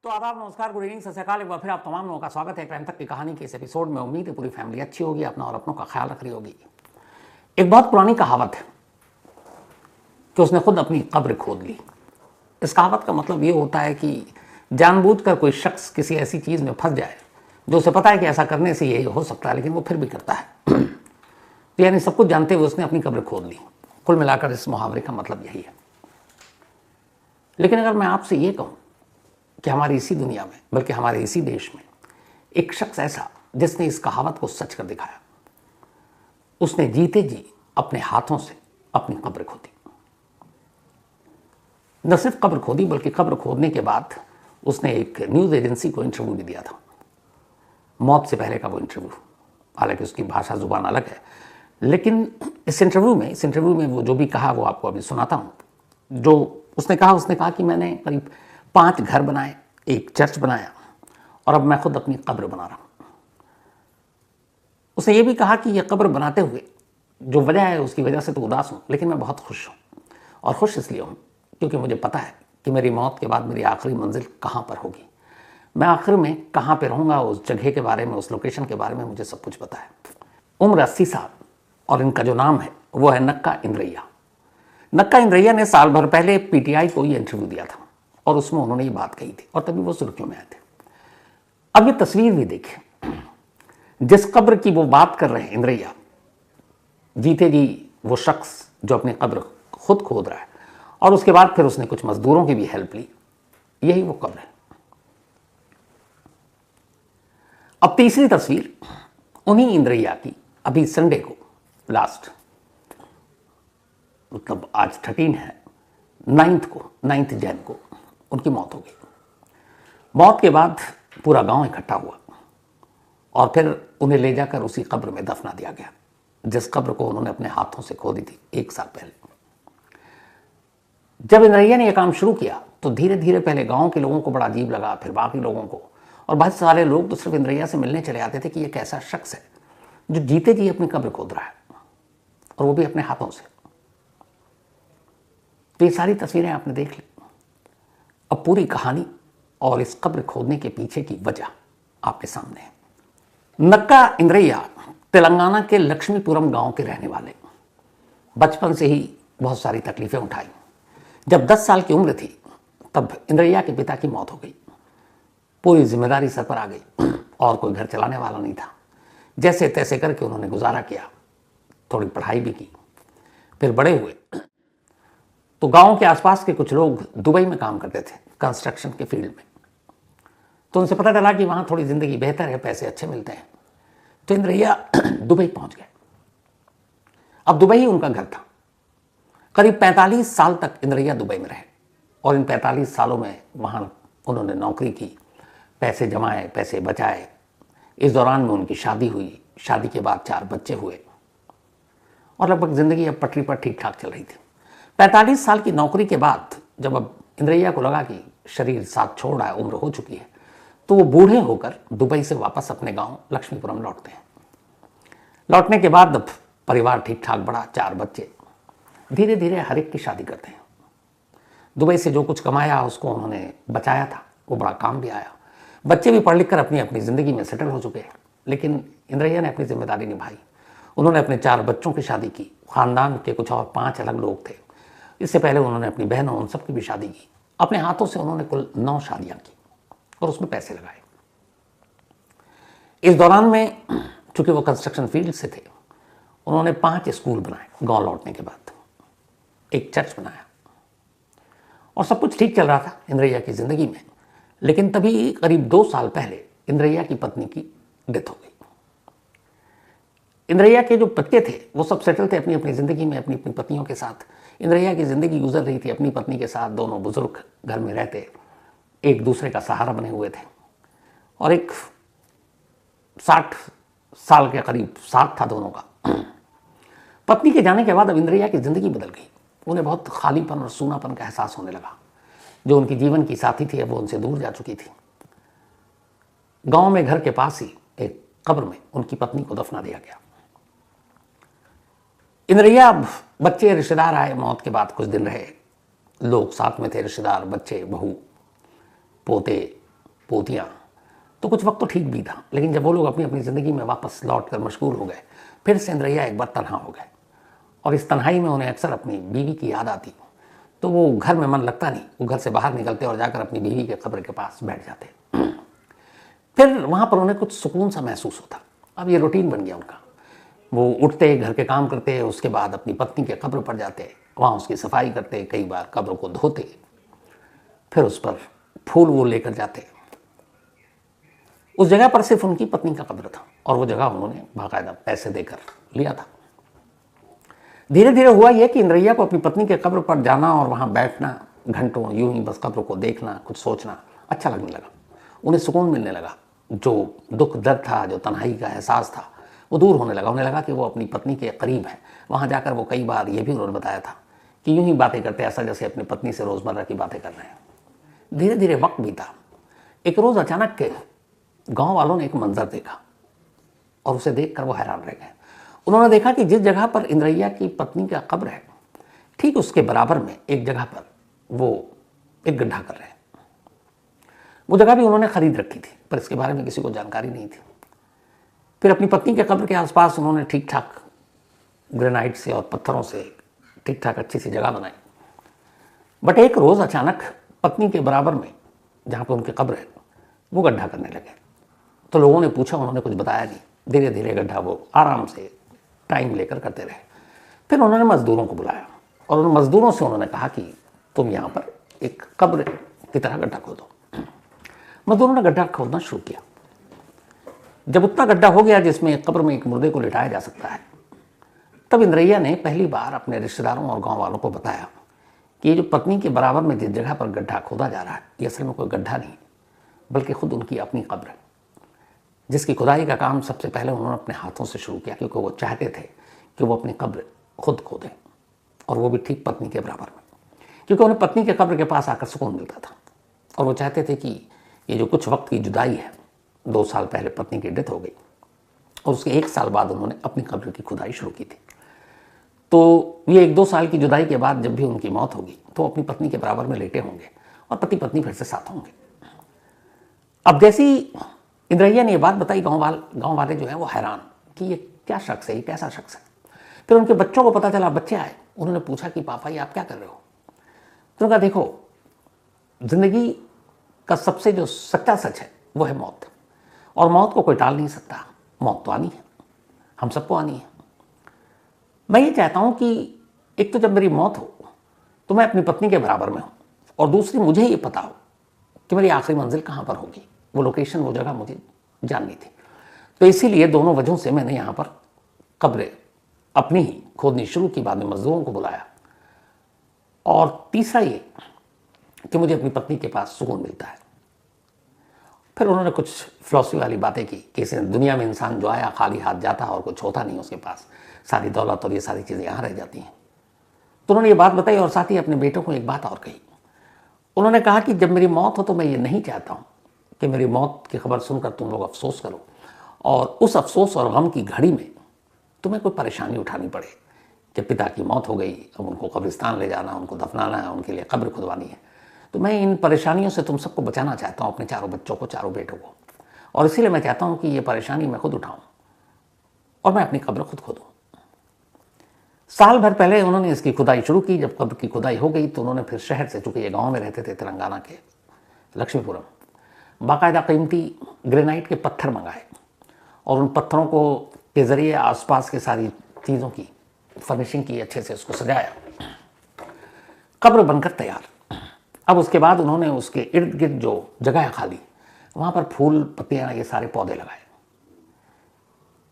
तो आदाब, नमस्कार, गुड इवनिंग, सत श्री अकाल। एक बार फिर आप तमाम लोगों का स्वागत है क्राइम तक की कहानी के इस एपिसोड में। उम्मीद है पूरी फैमिली अच्छी होगी, अपना और अपनों का ख्याल रख रही होगी। एक बहुत पुरानी कहावत है कि उसने खुद अपनी कब्र खोद ली। इस कहावत का मतलब ये होता है कि जानबूझकर कोई शख्स किसी ऐसी चीज़ में फंस जाए जो उसे पता है कि ऐसा करने से यही हो सकता है, लेकिन वो फिर भी करता है। तो यानी सब कुछ जानते हुए उसने अपनी कब्र खोद ली। कुल मिलाकर इस मुहावरे का मतलब यही है। लेकिन अगर मैं आपसे ये कहूँ कि हमारी इसी दुनिया में, बल्कि हमारे इसी देश में एक शख्स ऐसा जिसने इस कहावत को सच कर दिखाया, उसने जीते जी अपने हाथों से अपनी कब्र खोदी। न सिर्फ कब्र खोदी, बल्कि कब्र खोदने के बाद उसने एक न्यूज़ एजेंसी को इंटरव्यू भी दिया था। मौत से पहले का वो इंटरव्यू, हालांकि उसकी भाषा जुबान अलग है, लेकिन इस इंटरव्यू में वो जो भी कहा वो आपको अभी सुनाता हूँ। जो उसने कहा कि मैंने करीब 5 घर बनाए, एक चर्च बनाया और अब मैं खुद अपनी कब्र बना रहा हूँ। उसने ये भी कहा कि यह कब्र बनाते हुए जो वजह है उसकी वजह से तो उदास हूँ, लेकिन मैं बहुत खुश हूँ। और खुश इसलिए हूँ क्योंकि मुझे पता है कि मेरी मौत के बाद मेरी आखिरी मंजिल कहाँ पर होगी, मैं आखिर में कहाँ पर रहूँगा, उस जगह के बारे में, उस लोकेशन के बारे में मुझे सब कुछ पता है। उम्र 80 साल और इनका जो नाम है वो है नक्का इंद्रैया। नक्का इंद्रैया ने साल भर पहले पीटीआई को ये इंटरव्यू दिया था और उसमें उन्होंने ये बात कही थी और तभी वो सुर्खियों में आए थे। अब ये तस्वीर भी देखिए, जिस कब्र की वो बात कर रहे हैं इंद्रैया, जीते जी वो शख्स जो अपनी कब्र खुद खोद रहा है और उसके बाद फिर उसने कुछ मजदूरों की भी हेल्प ली, यही वो कब्र है। अब तीसरी तस्वीर उन्हीं इंद्रैया की, अभी संडे को, लास्ट मतलब आज 13 है, 9 जैन को उनकी मौत हो गई। मौत के बाद पूरा गांव इकट्ठा हुआ और फिर उन्हें ले जाकर उसी कब्र में दफना दिया गया जिस कब्र को उन्होंने अपने हाथों से खोदी थी 1 साल पहले। जब इंद्रैया ने यह काम शुरू किया तो धीरे धीरे पहले गांव के लोगों को बड़ा अजीब लगा, फिर बाकी लोगों को, और बहुत सारे लोग तो सिर्फ इंद्रैया से मिलने चले आते थे कि यह कैसा शख्स है जो जीते जी अपनी कब्र खोद रहा है और वो भी अपने हाथों से। तो ये सारी तस्वीरें आपने देख ली। अब पूरी कहानी और इस कब्र खोदने के पीछे की वजह आपके सामने है। नक्का इंद्रैया तेलंगाना के लक्ष्मीपुरम गांव के रहने वाले, बचपन से ही बहुत सारी तकलीफें उठाई। जब 10 साल की उम्र थी तब इंद्रैया के पिता की मौत हो गई। पूरी जिम्मेदारी सर पर आ गई और कोई घर चलाने वाला नहीं था। जैसे तैसे करके उन्होंने गुजारा किया, थोड़ी पढ़ाई भी की, फिर बड़े हुए तो गांव के आसपास के कुछ लोग दुबई में काम करते थे, कंस्ट्रक्शन के फील्ड में। तो उनसे पता चला कि वहां थोड़ी जिंदगी बेहतर है, पैसे अच्छे मिलते हैं। तो इंद्रैया दुबई पहुंच गए। अब दुबई ही उनका घर था। करीब 45 साल तक इंद्रैया दुबई में रहे और इन 45 सालों में वहां उन्होंने नौकरी की, पैसे जमाए, पैसे बचाए। इस दौरान में उनकी शादी हुई, शादी के बाद 4 बच्चे हुए और लगभग जिंदगी अब पटरी पर ठीक ठाक चल रही थी। 45 साल की नौकरी के बाद जब अब इंद्रैया को लगा कि शरीर साथ छोड़ रहा है, उम्र हो चुकी है, तो वो बूढ़े होकर दुबई से वापस अपने गांव लक्ष्मीपुरम लौटते हैं। लौटने के बाद अब परिवार ठीक ठाक बढ़ा, 4 बच्चे। धीरे धीरे हर एक की शादी करते हैं। दुबई से जो कुछ कमाया उसको उन्होंने बचाया था, वो बड़ा काम भी आया। बच्चे भी पढ़ लिख कर अपनी अपनी ज़िंदगी में सेटल हो चुके हैं, लेकिन इंद्रैया ने अपनी जिम्मेदारी निभाई। उन्होंने अपने 4 बच्चों की शादी की। ख़ानदान के कुछ और 5 अलग लोग थे। इससे पहले उन्होंने अपनी बहनों, उन सबकी भी शादी की। अपने हाथों से उन्होंने कुल 9 शादियाँ की और उसमें पैसे लगाए। इस दौरान में चूंकि वो कंस्ट्रक्शन फील्ड से थे, उन्होंने 5 स्कूल बनाए गांव लौटने के बाद, एक चर्च बनाया और सब कुछ ठीक चल रहा था इंद्रैया की ज़िंदगी में। लेकिन तभी करीब 2 साल पहले इंद्रैया की पत्नी की डेथ हो गई। इंद्रैया के जो बच्चे थे वो सब सेटल थे अपनी अपनी ज़िंदगी में, अपनी अपनी पत्नियों के साथ। इंद्रैया की ज़िंदगी गुजर रही थी अपनी पत्नी के साथ। दोनों बुजुर्ग घर में रहते, एक दूसरे का सहारा बने हुए थे और एक 60 साल के करीब साथ था दोनों का। पत्नी के जाने के बाद अब इंद्रैया की ज़िंदगी बदल गई। उन्हें बहुत खालीपन और सूनापन का एहसास होने लगा। जो उनकी जीवन की साथी थी अब वो उनसे दूर जा चुकी थी। गांव में घर के पास ही एक कब्र में उनकी पत्नी को दफना दिया गया। इंद्रैया, बच्चे, रिश्तेदार आए, मौत के बाद कुछ दिन रहे, लोग साथ में थे, रिश्तेदार, बच्चे, बहू, पोते, पोतियाँ, तो कुछ वक्त तो ठीक भी था, लेकिन जब वो लोग अपनी अपनी ज़िंदगी में वापस लौट कर मशगूल हो गए, फिर से इंद्रैया एक बार तन्हा हो गए और इस तन्हाई में उन्हें अक्सर अपनी बीवी की याद आती। तो वो घर में मन लगता नहीं, वो घर से बाहर निकलते और जाकर अपनी बीवी के कब्र के पास बैठ जाते। फिर वहाँ पर उन्हें कुछ सुकून सा महसूस होता। अब ये रूटीन बन गया उनका। वो उठते, घर के काम करते, उसके बाद अपनी पत्नी के कब्र पर जाते, वहाँ उसकी सफाई करते, कई बार कब्र को धोते, फिर उस पर फूल वो लेकर जाते। उस जगह पर सिर्फ उनकी पत्नी का कब्र था और वो जगह उन्होंने बाकायदा पैसे देकर लिया था। धीरे धीरे हुआ यह कि इंद्रैया को अपनी पत्नी के कब्र पर जाना और वहाँ बैठना, घंटों यूं ही बस कब्र को देखना, कुछ सोचना अच्छा लगने लगा। उन्हें सुकून मिलने लगा। जो दुख दर्द था, जो तन्हाई का एहसास था, वो दूर होने लगा। उन्हें लगा कि वो अपनी पत्नी के करीब है। वहाँ जाकर वो कई बार ये भी उन्होंने बताया था कि यूं ही बातें करते, ऐसा जैसे अपनी पत्नी से रोज़मर्रा की बातें कर रहे हैं। धीरे धीरे वक्त बीता। एक रोज़ अचानक के गाँव वालों ने एक मंजर देखा और उसे देखकर वो हैरान रह गए। उन्होंने देखा कि जिस जगह पर इंद्रैया की पत्नी का कब्र है, ठीक उसके बराबर में एक जगह पर वो एक गड्ढा कर रहे हैं। वो जगह भी उन्होंने खरीद रखी थी, पर इसके बारे में किसी को जानकारी नहीं थी। फिर अपनी पत्नी के कब्र के आसपास उन्होंने ठीक ठाक ग्रेनाइट से और पत्थरों से ठीक ठाक अच्छी सी जगह बनाई। बट एक रोज़ अचानक पत्नी के बराबर में जहाँ पर उनकी कब्र है, वो गड्ढा करने लगे। तो लोगों ने पूछा, उन्होंने कुछ बताया नहीं। धीरे धीरे गड्ढा वो आराम से टाइम लेकर करते रहे। फिर उन्होंने मज़दूरों को बुलाया और उन मज़दूरों से उन्होंने कहा कि तुम यहाँ पर एक कब्र की तरह गड्ढा खोदो। मज़दूरों ने गड्ढा खोदना शुरू किया। जब उतना गड्ढा हो गया जिसमें एक कब्र में एक मुर्दे को लिटाया जा सकता है, तब इंद्रैया ने पहली बार अपने रिश्तेदारों और गांव वालों को बताया कि ये जो पत्नी के बराबर में जिस जगह पर गड्ढा खोदा जा रहा है, ये असल में कोई गड्ढा नहीं, बल्कि खुद उनकी अपनी कब्र है, जिसकी खुदाई का काम सबसे पहले उन्होंने अपने हाथों से शुरू किया, क्योंकि वो चाहते थे कि वो अपनी कब्र खुद खोदें, और वो भी ठीक पत्नी के बराबर में, क्योंकि उन्हें पत्नी के कब्र के पास आकर सुकून मिलता था। और वो चाहते थे कि ये जो कुछ वक्त की जुदाई है, 2 साल पहले पत्नी की डेथ हो गई और उसके 1 साल बाद उन्होंने अपनी कब्र की खुदाई शुरू की थी। तो ये 1-2 साल की जुदाई के बाद जब भी उनकी मौत होगी तो अपनी पत्नी के बराबर में लेटे होंगे और पति पत्नी फिर से साथ होंगे। अब जैसी इंद्रैया ने ये बात बताई, गांव वाले जो हैं वो हैरान कि ये क्या शख्स है, ये कैसा शख्स है। फिर उनके बच्चों को पता चला, बच्चे आए, उन्होंने पूछा कि पापा ये आप क्या कर रहे हो। तो उन्होंने कहा देखो, जिंदगी का सबसे जो सच्चा सच है वो है मौत, और मौत को कोई टाल नहीं सकता। मौत तो आनी है, हम सबको आनी है। मैं ये चाहता हूँ कि एक तो जब मेरी मौत हो तो मैं अपनी पत्नी के बराबर में हूँ, और दूसरी मुझे ये पता हो कि मेरी आखिरी मंजिल कहाँ पर होगी, वो लोकेशन, वो जगह मुझे जाननी थी। तो इसीलिए दोनों वजहों से मैंने यहाँ पर कब्रें अपनी ही खोदनी शुरू की, बाद में मजदूरों को बुलाया, और तीसरा ये कि मुझे अपनी पत्नी के पास सुकून मिलता है। फिर उन्होंने कुछ फिलॉसफी वाली बातें की कि इस दुनिया में इंसान जो आया खाली हाथ जाता है और कुछ होता नहीं उसके पास, सारी दौलत और ये सारी चीज़ें यहाँ रह जाती हैं। तो उन्होंने ये बात बताई और साथ ही अपने बेटों को एक बात और कही। उन्होंने कहा कि जब मेरी मौत हो तो मैं ये नहीं चाहता हूँ कि मेरी मौत की खबर सुनकर तुम लोग अफसोस करो, और उस अफसोस और गम की घड़ी में तुम्हें कोई परेशानी उठानी पड़े कि पिता की मौत हो गई, अब उनको कब्रिस्तान ले जाना, उनको दफनाना है, उनके लिए कब्र खुदवानी है। तो मैं इन परेशानियों से तुम सबको बचाना चाहता हूँ, अपने चारों बच्चों को, चारों बेटों को, और इसीलिए मैं चाहता हूँ कि ये परेशानी मैं खुद उठाऊँ और मैं अपनी कब्र खुद खोदूँ। साल भर पहले उन्होंने इसकी खुदाई शुरू की। जब कब्र की खुदाई हो गई तो उन्होंने फिर शहर से, चूँकि ये गाँव में रहते थे तेलंगाना के लक्ष्मीपुरम, बाकायदा कीमती ग्रेनाइट के पत्थर मंगाए और उन पत्थरों को के ज़रिए आसपास के सारी चीज़ों की फर्निशिंग की, अच्छे से उसको सजाया, कब्र बनकर तैयार। अब उसके बाद उन्होंने उसके इर्द गिर्द जो जगह है खाली, वहाँ पर फूल, पत्तियाँ, ये सारे पौधे लगाए।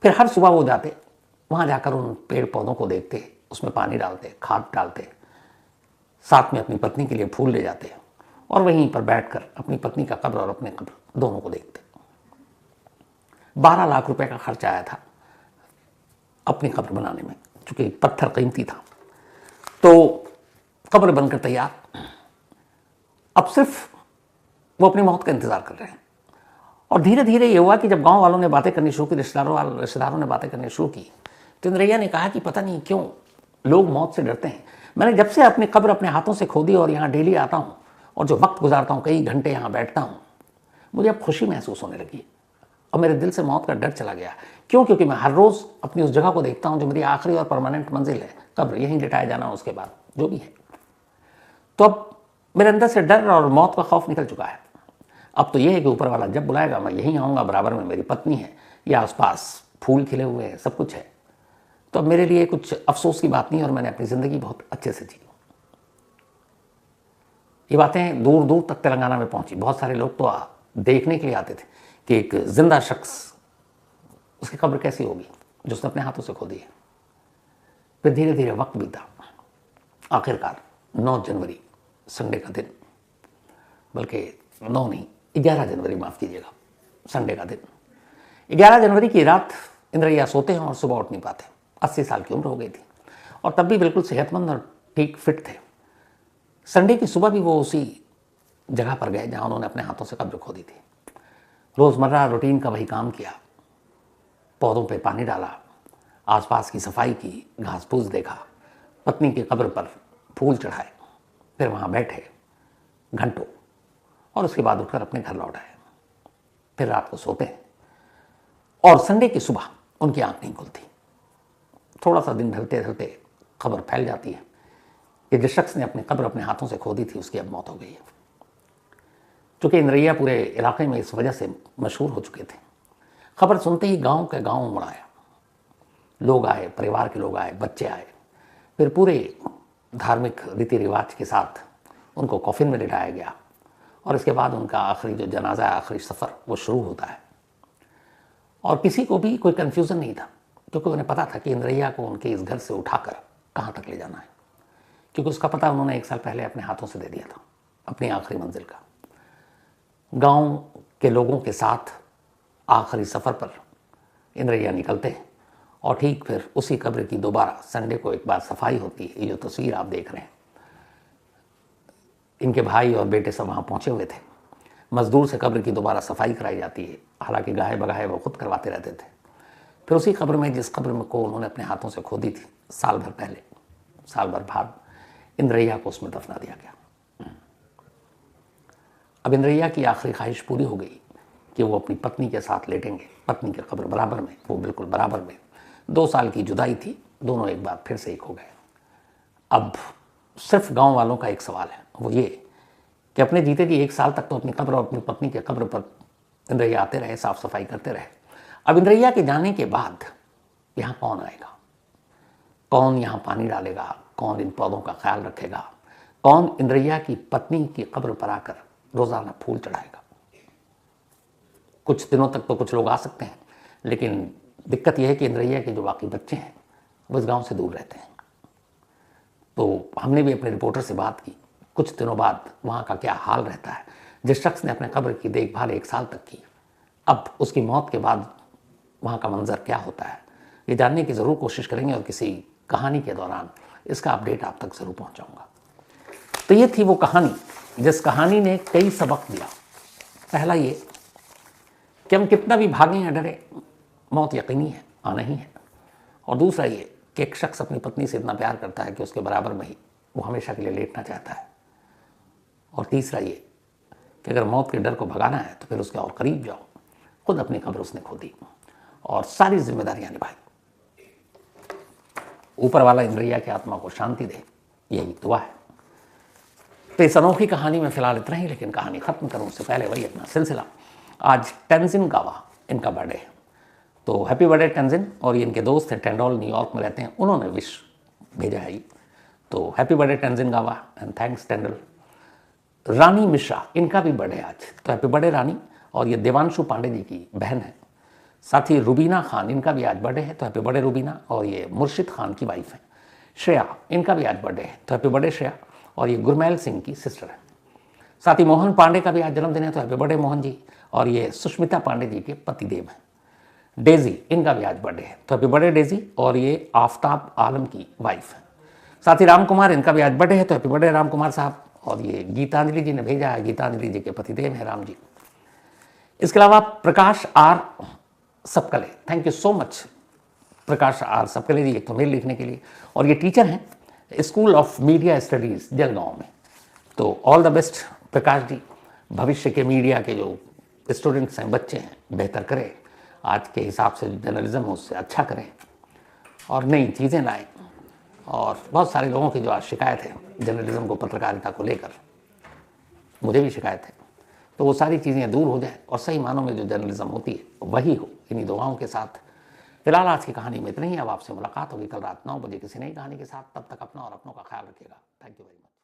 फिर हर सुबह वो जाते, वहाँ जाकर उन पेड़ पौधों को देखते, उसमें पानी डालते, खाद डालते, साथ में अपनी पत्नी के लिए फूल ले जाते और वहीं पर बैठकर अपनी पत्नी का कब्र और अपने कब्र दोनों को देखते। 12 लाख रुपए का खर्च आया था अपनी कब्र बनाने में, चूँकि पत्थर कीमती था। तो कब्र बनकर तैयार। अब सिर्फ वो अपनी मौत का इंतज़ार कर रहे हैं। और धीरे धीरे ये हुआ कि जब गांव वालों ने बातें करनी शुरू की, रिश्तेदारों ने बातें करनी शुरू की, तो इंद्रैया ने कहा कि पता नहीं क्यों लोग मौत से डरते हैं। मैंने जब से अपनी कब्र अपने हाथों से खोदी और यहाँ डेली आता हूँ और जो वक्त गुजारता हूँ, कई घंटे यहाँ बैठता हूँ, मुझे अब खुशी महसूस होने लगी और मेरे दिल से मौत का डर चला गया। क्यों? क्योंकि मैं हर रोज़ अपनी उस जगह को देखता हूँ जो मेरी आखिरी और परमानेंट मंजिल है, कब्र, यहीं लिटाया जाना उसके बाद जो भी है। तो अब मेरे अंदर से डर और मौत का खौफ निकल चुका है। अब तो ये है कि ऊपर वाला जब बुलाएगा मैं यहीं आऊँगा, बराबर में मेरी पत्नी है, या आसपास फूल खिले हुए हैं, सब कुछ है। तो अब मेरे लिए कुछ अफसोस की बात नहीं और मैंने अपनी ज़िंदगी बहुत अच्छे से जी। ये बातें दूर दूर तक तेलंगाना में पहुंची। बहुत सारे लोग तो देखने के लिए आते थे कि एक जिंदा शख्स, उसकी कब्र कैसी होगी जो उसने अपने हाथों से खोदी है। फिर धीरे धीरे वक्त बीता। आखिरकार 9 जनवरी संडे का दिन, बल्कि 9 नहीं 11 जनवरी, माफ़ कीजिएगा, संडे का दिन, 11 जनवरी की रात इंद्रैया सोते हैं और सुबह उठ नहीं पाते। 80 साल की उम्र हो गई थी और तब भी बिल्कुल सेहतमंद और ठीक फिट थे। संडे की सुबह भी वो उसी जगह पर गए जहाँ उन्होंने अपने हाथों से कब्र खोदी थी। रोज़मर्रा रूटीन का वही काम किया, पौधों पे पानी डाला, आसपास की सफाई की, घास फूस देखा, पत्नी की कब्र पर फूल चढ़ाए, फिर वहाँ बैठे घंटों और उसके बाद उठकर अपने घर लौट आए। फिर रात को सोते हैं और संडे की सुबह उनकी आंख नहीं खुलती। थोड़ा सा दिन ढलते ढलते खबर फैल जाती है कि जिस शख्स ने अपनी कब्र अपने हाथों से खोदी थी उसकी अब मौत हो गई है। चूँकि इंद्रैया पूरे इलाके में इस वजह से मशहूर हो चुके थे। खबर सुनते ही गांव के गांव उमड़ आया। लोग आए, परिवार के लोग आए, बच्चे आए। फिर पूरे धार्मिक रीति रिवाज के साथ उनको कॉफिन में लिटाया गया और इसके बाद उनका आखिरी जो जनाजा, आखिरी सफ़र वो शुरू होता है। और किसी को भी कोई कन्फ्यूज़न नहीं था क्योंकि उन्हें पता था कि इंद्रैया को उनके इस घर से उठाकर कहाँ तक ले जाना है, क्योंकि उसका पता उन्होंने 1 साल पहले अपने हाथों से दे दिया था, अपनी आखिरी मंजिल का। गांव के लोगों के साथ आखिरी सफ़र पर इंद्रैया निकलते हैं और ठीक फिर उसी कब्र की दोबारा संडे को एक बार सफाई होती है। ये जो तस्वीर आप देख रहे हैं, इनके भाई और बेटे सब वहाँ पहुँचे हुए थे। मजदूर से कब्र की दोबारा सफाई कराई जाती है, हालांकि गाहे बगाहे वो खुद करवाते रहते थे। फिर उसी कब्र में, जिस कब्र में को उन्होंने अपने हाथों से खोदी थी, साल भर पहले, साल भर बाद इंद्रैया को उसमें दफना दिया गया। अब इंद्रैया की आखिरी ख्वाहिश पूरी हो गई कि वो अपनी पत्नी के साथ लेटेंगे, पत्नी के कब्र बराबर में, वो बिल्कुल बराबर में। 2 साल की जुदाई थी, दोनों एक बार फिर से एक हो गए। अब सिर्फ गांव वालों का एक सवाल है, वो ये कि अपने जीते जी 1 साल तक तो अपनी कब्र और अपनी पत्नी के कब्र पर इंद्रैया आते रहे, साफ सफाई करते रहे। अब इंद्रैया के जाने के बाद यहाँ कौन आएगा, कौन यहाँ पानी डालेगा, कौन इन पौधों का ख्याल रखेगा, कौन इंद्रैया की पत्नी की कब्र पर आकर रोज़ाना फूल चढ़ाएगा। कुछ दिनों तक तो कुछ लोग आ सकते हैं, लेकिन दिक्कत यह है कि इंद्रैया के जो बाकी बच्चे हैं वो इस गांव से दूर रहते हैं। तो हमने भी अपने रिपोर्टर से बात की, कुछ दिनों बाद वहाँ का क्या हाल रहता है। जिस शख्स ने अपने कब्र की देखभाल 1 साल तक की, अब उसकी मौत के बाद वहाँ का मंजर क्या होता है, ये जानने की ज़रूर कोशिश करेंगे और किसी कहानी के दौरान इसका अपडेट आप तक ज़रूर पहुँचाऊँगा। तो ये थी वो कहानी जिस कहानी ने कई सबक दिया। पहला ये कि हम कितना भी भागें या डरे, मौत यकीनी है, आना ही है। और दूसरा ये कि एक शख्स अपनी पत्नी से इतना प्यार करता है कि उसके बराबर में ही वो हमेशा के लिए लेटना चाहता है। और तीसरा ये कि अगर मौत के डर को भगाना है तो फिर उसके और करीब जाओ। खुद अपनी कब्र उसने खोदी और सारी जिम्मेदारियां निभाई। ऊपर वाला इंद्रैया की आत्मा को शांति दे, यही दुआ है। तो इस अनोखी कहानी में फिलहाल इतना ही, लेकिन कहानी खत्म करूं उससे पहले वही अपना सिलसिला। आज टेंजिन गावा इनका बर्थडे है, तो हैप्पी बर्थडे टेंजिन। और ये इनके दोस्त हैं, टेंडोल न्यूयॉर्क में रहते हैं, उन्होंने विश भेजा है। तो हैप्पी बर्थडे टेंजिन गावा एंड थैंक्स टेंडल। रानी मिश्रा, इनका भी बर्थडे आज, तो हैप्पी बर्थडे रानी। और ये देवांशु पांडे जी की बहन है। साथ ही रुबीना खान, इनका भी आज बर्थडे है, तो हैप्पी बर्थडे रुबीना। और ये मुर्शिद खान की वाइफ है। श्रेया, इनका भी आज बर्थडे है, तो हैप्पी बर्थडे श्रेया। और ये गुरमैल सिंह की सिस्टर है। साथ ही मोहन पांडे का भी आज जन्मदिन है, तो हैप्पी बर्थडे मोहन जी। और ये सुष्मिता पांडे जी के पतिदेव हैं। डेजी, इनका भी आज बर्थडे है, तो हैप्पी बर्थडे डेजी। और ये आफ्ताब आलम की वाइफ है। साथ ही राम कुमार, इनका भी आज बर्थडे है, तो हैप्पी बर्थडे राम कुमार साहब। और ये गीतांजलि जी ने भेजा है, गीतांजलि जी के पतिदेव हैं राम जी। इसके अलावा Prakash R Sabkale, thank you so much Prakash R Sabkale ji, एक तो मेल लिखने के लिए। और ये टीचर हैं school of media studies Jalgaon में। तो all the best Prakash ji, भविष्य के मीडिया के जो स्टूडेंट्स हैं, बच्चे हैं, बेहतर करें, आज के हिसाब से जो जर्नलिज्म है उससे अच्छा करें और नई चीज़ें लाएं। और बहुत सारे लोगों की जो आज शिकायत है जर्नलिज्म को, पत्रकारिता को लेकर, मुझे भी शिकायत है, तो वो सारी चीज़ें दूर हो जाए और सही मानों में जो जर्नलिज्म होती है वही हो। इन्हीं दुआओं के साथ फिलहाल आज की कहानी में इतना ही। अब आपसे मुलाकात होगी कल रात 9 बजे किसी नई कहानी के साथ। तब तक अपना और अपनों का ख्याल रखिएगा। Thank you very much.